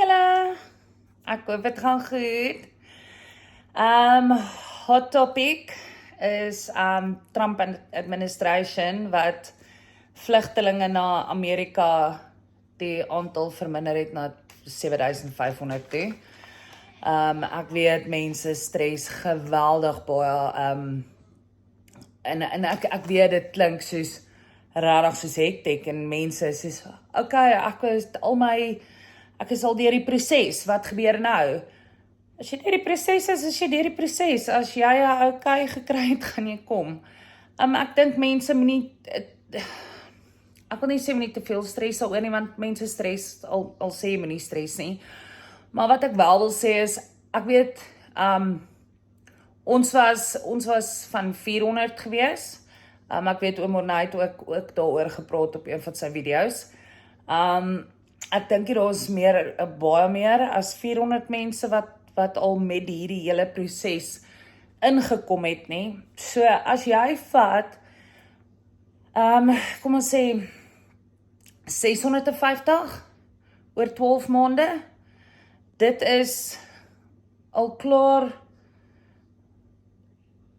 julle. Ek hoop dit gaan goed. Hot topic is Trump administration wat vlugtelinge na Amerika die aantal verminder het na 7500 toe. Ek weet mense stres geweldig baie en ek weet dit klink soos rarig soos hektiek en mense sê okay, ek is al deur die proses, wat gebeur nou? As jy deur die proses is jy deur die proses. As jy okay gekry het, gaan jy kom. Ek dink mense moenie ek wil nie sê moenie te veel stres daaroor nie, want mense stres, al sê moenie stres nie. Maar wat ek wel wil sê is, ek weet, ons was van 400 gewees. Ek weet oom Ornay het ook daaroor gepraat op een van sy video's. Ek dink daar is baie meer as 400 mense wat al met hierdie hele proses ingekom het, nie. So, as jy vat, kom ons sê, 650 oor 12 maande, dit is al klaar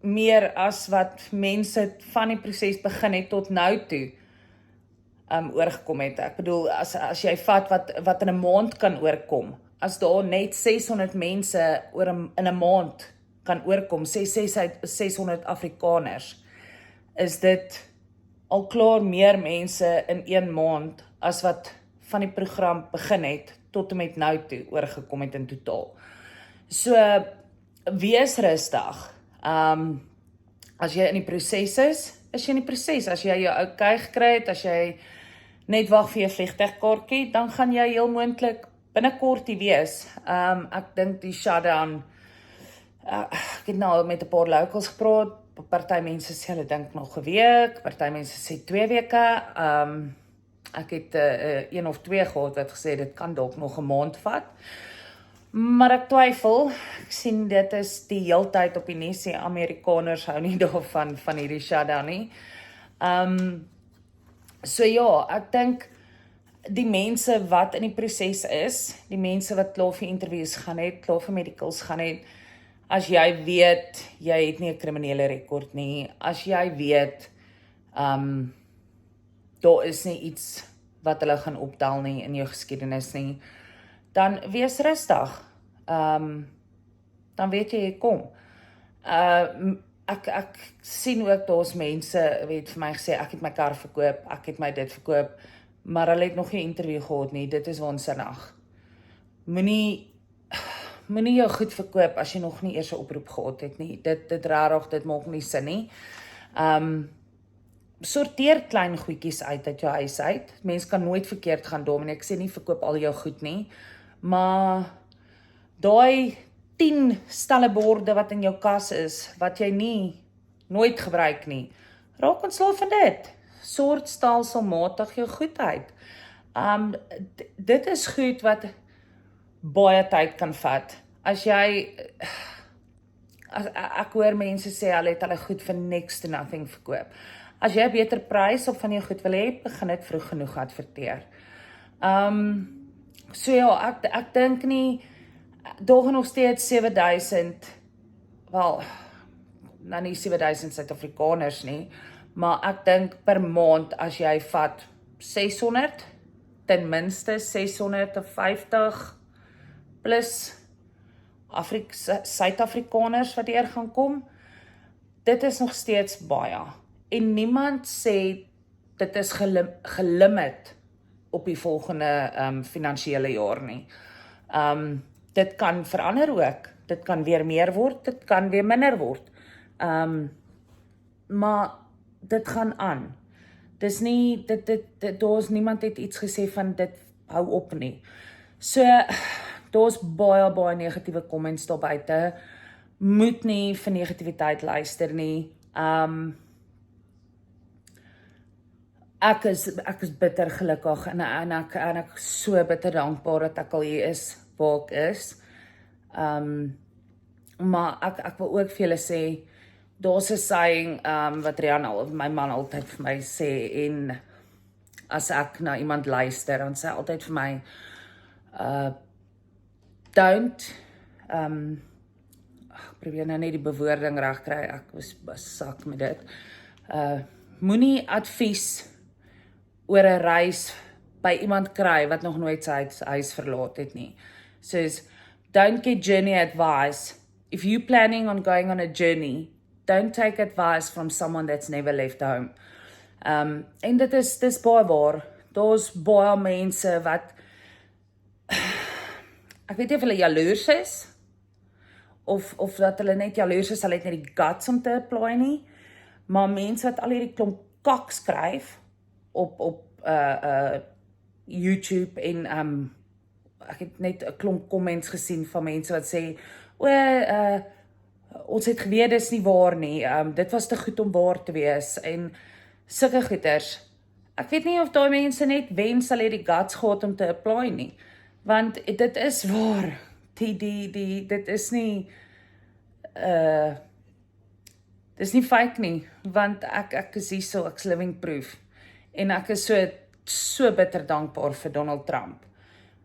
meer as wat mense van die proses begin het tot nou toe oorgekom het. Ek bedoel, as jy vat wat in 'n maand kan oorkom, as daar net 600 mense in 'n maand kan oorkom, sê 600 Afrikaners, is dit al klaar meer mense in 1 maand as wat van die program begin het tot en met nou toe oorgekom het in totaal. So, wees rustig. As jy in die proses is jy in die proses. As jy jou okay gekry het, as jy net wag vir jou vliegtuigkaartjie, dan gaan jy heel moontlik binnekort die wees. Ek dink die shutdown, ek het nou met 'n paar locals gepraat, party mense sê hulle dink nog 'n week, party mense sê 2 weke, ek het 1 of 2 gehad wat gesê dit kan dalk nog 'n maand vat, maar ek twyfel. Ek sien dit is die heeltyd op die nuus, die Amerikaners hou nie daarvan van hierdie shutdown nie. So ja, ek dink die mense wat in die proses is, die mense wat klaar vir interviews gaan het, klaar vir medicals gaan het, as jy weet, jy het nie 'n kriminele rekord nie, as jy weet, daar is nie iets wat hulle gaan optel nie in jou geskiedenis nie, dan wees rustig. Dan weet jy kom. Ek sien ook, daar's mense, weet vir my gesê, ek het my kar verkoop, ek het my dit verkoop, maar hulle het nog nie 'n interview gehad nie, dit is waansinnig. Moenie jou goed verkoop as jy nog nie eers 'n oproep gehad het nie, dit rarig, dit maak nie sin nie. Sorteer klein goedjies uit jou huis uit, mens kan nooit verkeerd gaan daarmee, ek sê nie verkoop al jou goed nie, maar daai 10 stelleborde wat in jou kas is, wat jy nooit gebruik nie, raak ontslaaf van dit. Sort stelselmatig jou goed uit. Dit is goed wat baie tyd kan vat. As jy, ek hoor mense sê, hulle het hulle goed vir next to nothing verkoop. As jy 'n beter prys op van jou goed wil hê, begin dit vroeg genoeg adverteer. So ja, ek dink nie, daar gaan nog steeds 7000, wel, nou nie 7000 Suid-Afrikaners nie, maar ek dink per maand, as jy vat 600, ten minste 650 plus Suid-Afrikaners wat hier gaan kom, dit is nog steeds baie. En niemand sê dit is gelimit op die volgende finansiële jaar nie. Dit kan verander ook, dit kan weer meer word, dit kan weer minder word. Maar dit gaan aan. Dis nie, daar's niemand het iets gesê van dit hou op nie. So, daar's baie negatiewe comments daar buite. Moet nie vir negativiteit luister nie. Ek is bitter gelukkig en ek so bitter dankbaar dat ek al hier is waar ek is. Maar ek wil ook vir julle sê, daar's 'n saying wat Rihanna, my man, altyd vir my sê, en as ek na iemand luister, dan sê hy altyd vir my, don't, ek probeer nou net die bewoording reg kry, ek was sak met dit, moenie advies oor 'n reis by iemand kry wat nog nooit sy huis verlaat het nie. Soos, don't get journey advice. If you're planning on going on a journey, don't take advice from someone that's never left home. En dit is baie waar. Daar's baie mense wat, ek weet nie of hulle jaloers is, of dat hulle net jaloers is, hulle het net die guts om te apply nie, maar mense wat al hierdie klomp kak skryf op YouTube en ek het net 'n klomp comments gesien van mense wat sê, ons het geweet dis nie waar nie, dit was te goed om waar te wees, en sulke goeters. Ek weet nie of daai mense net wens hulle het die guts gehad om te apply nie, want dit is waar, dit is nie, dis nie fake nie, want ek is hier so, ek's living proof, en ek is so bitter dankbaar vir Donald Trump,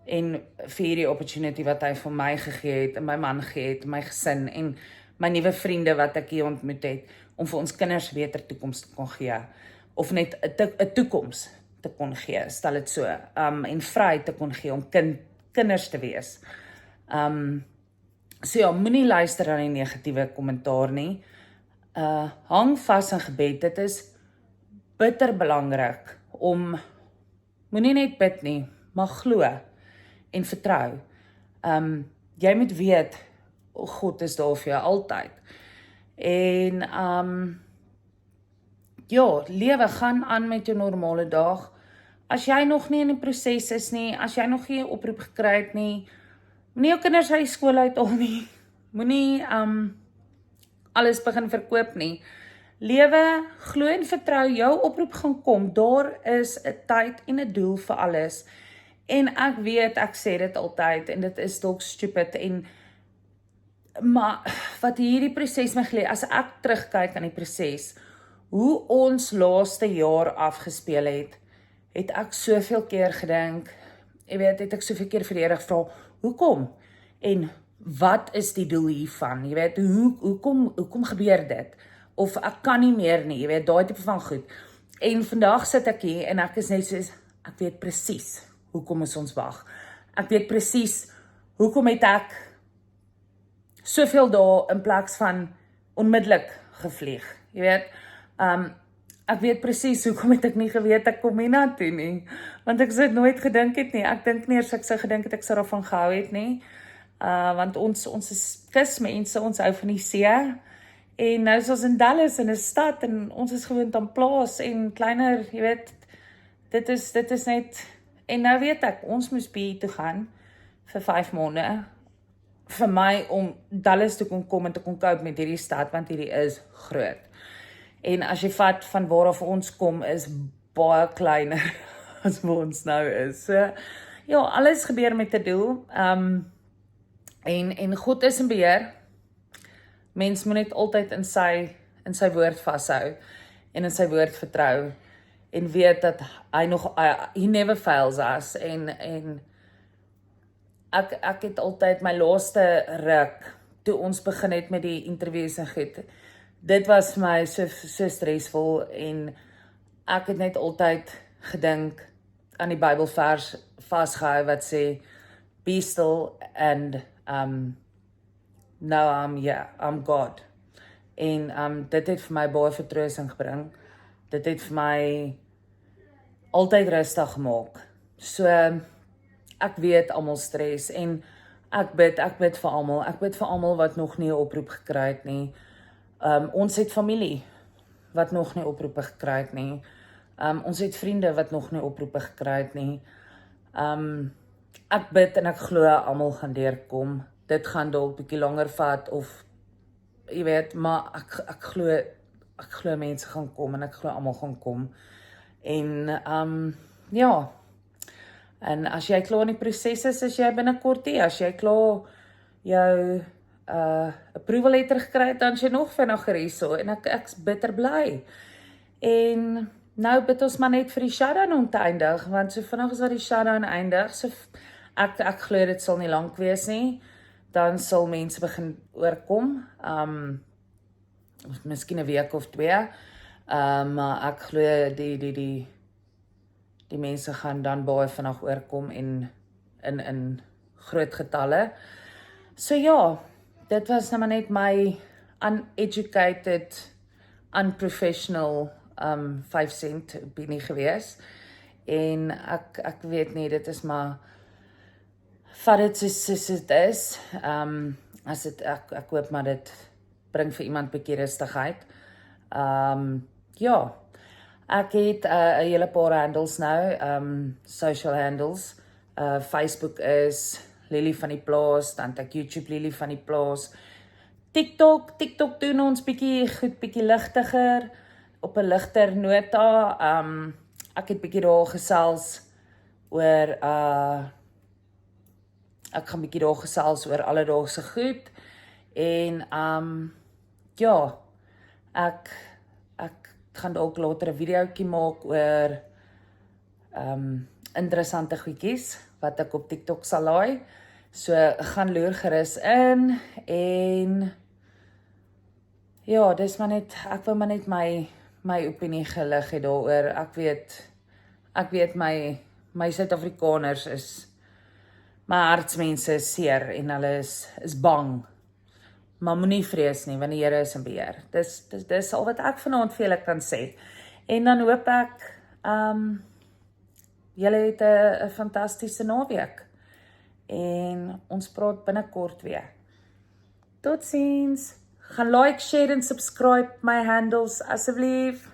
en vir hierdie opportunity wat hy vir my gegee het, en my man gegee het, my gesin, en my nuwe vriende wat ek hier ontmoet het, om vir ons kinders 'n beter toekoms te kon gee, of net 'n toekoms te kon gee, stel dit so, en vryheid te kon gee om kinders te wees. So ja, moenie luister aan die negatiewe kommentaar nie. Hang vas in gebed, dit is bitter belangrik om, moenie net bid nie, maar glo en vertrou. Jy moet weet, God is daar vir jou altyd. En ja, lewe, gaan aan met jou normale dag. As jy nog nie in die proses is nie, as jy nog nie 'n oproep gekry het nie, moenie jou kinders uit die skool uithaal nie, moenie alles begin verkoop nie. Lewe, glo en vertrou, jou oproep gaan kom, daar is 'n tyd en 'n doel vir alles. En ek weet, ek sê dit altyd, en dit is dalk stupid, maar wat hierdie proses my geleer, as ek terugkyk aan die proses, hoe ons laaste jaar afgespeel het ek soveel keer gedink, jy weet, het ek soveel keer vir die Here gevra, hoekom? En wat is die doel hiervan? Jy weet, hoekom gebeur dit? Of ek kan nie meer nie, jy weet, daai tipe van goed. En vandag sit ek hier, en ek is net soos, ek weet presies, hoekom is ons wag? Ek weet presies, hoekom het ek soveel dae in plaas van onmiddellik gevlieg, jy weet, ek weet presies, hoekom het ek nie geweet ek kom hiernatoe nie, want ek sou dit nooit gedink het nie, ek dink nie eers ek sou gedink het ek sou daarvan gehou het nie, want ons is vismense, ons hou van die see, en nou is ons in Dallas, in 'n stad, en ons is gewoond aan plaas, en kleiner, jy weet, dit is net, en nou weet ek, ons moes BE toe gaan, vir 5 maande, vir my om Dallas toe kon kom en te kon cope met hierdie stad, want hierdie is groot. En as jy vat van waar af ons kom, is baie kleiner as waar ons nou is. So, ja, alles gebeur met 'n doel. En God is in beheer. Mens moet net altyd in sy woord vashou en in sy woord vertrou en weet dat he never fails us. En ek het altyd my laaste ruk toe ons begin het met die interviews en goed. Dit was vir my so stressvol, en ek het net altyd gedink aan die Bybelvers vasgehou wat sê, be still and now I'm God. En dit het vir my baie vertroosting gebring. Dit het vir my altyd rustig gemaak. So ek weet almal stres, en ek bid vir almal. Ek bid vir almal wat nog nie 'n oproep gekry het nie. Ons het familie wat nog nie oproepe gekry het nie. Ons het vriende wat nog nie oproepe gekry het nie. Ek bid en ek glo almal gaan deurkom. Dit gaan dalk 'n bietjie langer vat, of jy weet, maar ek glo mense gaan kom, en ek glo almal gaan kom. En ja, en as jy klaar in die proses is jy binnekort hier. As jy klaar jou approval letter gekry het, dan is jy nog vinniger hierso, en ek's bitter bly. En nou bid ons maar net vir die shutdown om te eindig, want so vinnig as wat die shutdown eindig, so Ek glo dit sal nie lank wees nie. Dan sal mense begin oorkom. Miskien 'n week of 2. Maar ek glo die mense gaan dan baie vinnig oorkom en in groot getalle. So ja, dit was nou maar net my uneducated, unprofessional 5 cent opinie gewees. En ek weet nie, dit is maar vat dit soos dit is. As dit ek hoop maar dit bring vir iemand 'n bietjie rustigheid. Ja, ek het 'n hele paar handles nou, social handles. Facebook is Lily van die Plaas, dan het ek YouTube Lily van die Plaas. TikTok doen ons bietjie ligtiger, op 'n ligter nota. Ek het bietjie daar gesels oor ek gaan bietjie daar gesels oor alledaagse goed. En ja, ek gaan dalk later 'n videoetjie maak oor interessante goedjies wat ek op TikTok sal laai. So gaan loer gerus in en ja, dis maar net, ek wil maar net my opinie gelig het daaroor. Ek weet my Suid-Afrikaners is, my hartsmense is seer en hulle is bang. Maar moenie vrees nie, want die Here is in beheer. Dis al wat ek vanaand vir julle kan sê. En dan hoop ek julle het 'n fantastiese naweek. En ons praat binnekort weer. Totsiens. Gaan like, share en subscribe my handles asseblief.